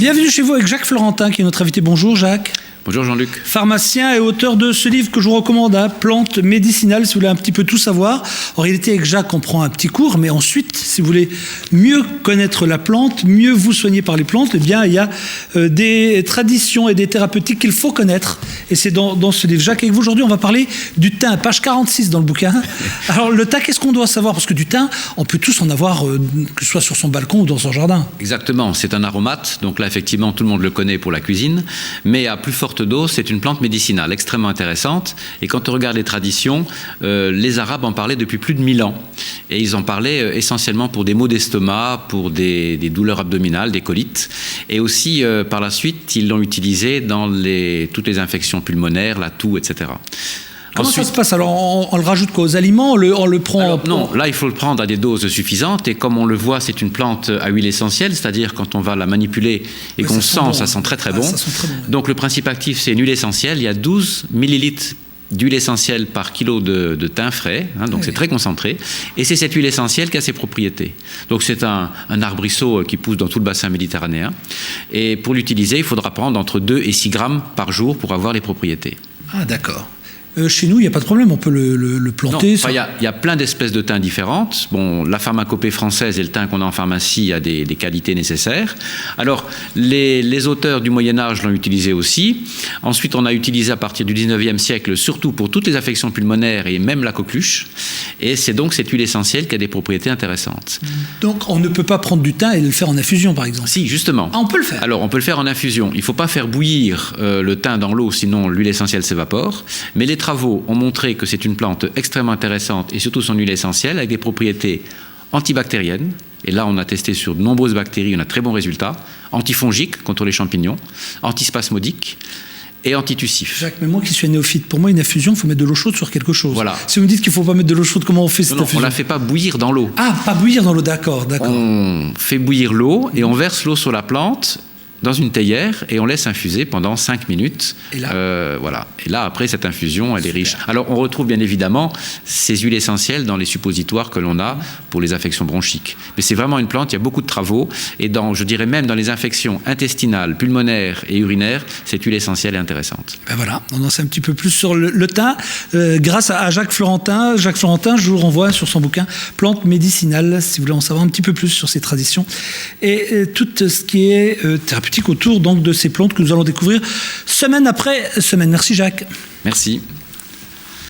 Bienvenue chez vous avec Jacques Florentin, qui est notre invité. Bonjour Jacques. Bonjour Jean-Luc. Pharmacien et auteur de ce livre que je vous recommande, Plantes médicinales, si vous voulez un petit peu tout savoir. En réalité, avec Jacques, on prend un petit cours, mais ensuite, si vous voulez mieux connaître la plante, mieux vous soigner par les plantes, eh bien, il y a des traditions et des thérapeutiques qu'il faut connaître. Et c'est dans ce livre. Jacques, avec vous, aujourd'hui, on va parler du thym, page 46 dans le bouquin. Alors, le thym, qu'est-ce qu'on doit savoir? Parce que du thym, on peut tous en avoir, que ce soit sur son balcon ou dans son jardin. Exactement, c'est un aromate, donc là, effectivement, tout le monde le connaît pour la cuisine, mais à plus forte dose, c'est une plante médicinale extrêmement intéressante. Et quand on regarde les traditions, les Arabes en parlaient depuis plus de 1000 ans. Et ils en parlaient essentiellement pour des maux d'estomac, pour des douleurs abdominales, des colites. Et aussi, par la suite, ils l'ont utilisé dans toutes les infections pulmonaires, la toux, etc. Comment ça se passe? Alors, on le rajoute quoi, aux aliments? On le prend? Alors, non, là, il faut le prendre à des doses suffisantes. Et comme on le voit, c'est une plante à huile essentielle, c'est-à-dire quand on va la manipuler et qu'on sent, ça sent très très bon. Ça sent très bon. Donc, le principe actif, c'est une huile essentielle. Il y a 12 millilitres d'huile essentielle par kilo de thym frais, donc c'est très concentré. Et c'est cette huile essentielle qui a ses propriétés. Donc, c'est un arbrisseau qui pousse dans tout le bassin méditerranéen. Et pour l'utiliser, il faudra prendre entre 2 et 6 grammes par jour pour avoir les propriétés. Ah, d'accord. Chez nous, il n'y a pas de problème, on peut le planter. Il y a plein d'espèces de thym différentes. Bon, la pharmacopée française et le thym qu'on a en pharmacie a des qualités nécessaires. Alors, les auteurs du Moyen-Âge l'ont utilisé aussi. Ensuite, on a utilisé à partir du 19e siècle, surtout pour toutes les affections pulmonaires et même la coqueluche. Et c'est donc cette huile essentielle qui a des propriétés intéressantes. Donc, on ne peut pas prendre du thym et le faire en infusion, par exemple? Si, justement. Ah, on peut le faire? Alors, on peut le faire en infusion. Il ne faut pas faire bouillir le thym dans l'eau, sinon l'huile essentielle s'évapore. Mais les travaux ont montré que c'est une plante extrêmement intéressante et surtout son huile essentielle avec des propriétés antibactériennes. Et là, on a testé sur de nombreuses bactéries, on a très bons résultats. Antifongiques contre les champignons, antispasmodiques et antitussifs. Jacques, mais moi qui suis un néophyte, pour moi, une infusion, il faut mettre de l'eau chaude sur quelque chose. Voilà. Si vous me dites qu'il ne faut pas mettre de l'eau chaude, comment on fait cette infusion? On ne la fait pas bouillir dans l'eau. Ah, pas bouillir dans l'eau, d'accord. On fait bouillir l'eau et on verse l'eau sur la plante dans une théière et on laisse infuser pendant 5 minutes. Et là, voilà. Et là, après, cette infusion, elle est riche. Alors, on retrouve bien évidemment ces huiles essentielles dans les suppositoires que l'on a pour les affections bronchiques. Mais c'est vraiment une plante, il y a beaucoup de travaux. Et je dirais même dans les infections intestinales, pulmonaires et urinaires, cette huile essentielle est intéressante. Ben voilà, on en sait un petit peu plus sur le thym. Grâce à Jacques Florentin. Jacques Florentin, je vous renvoie sur son bouquin Plantes médicinales, si vous voulez en savoir un petit peu plus sur ses traditions. Et tout ce qui est thérapeutique autour donc de ces plantes que nous allons découvrir semaine après semaine. Merci Jacques. Merci.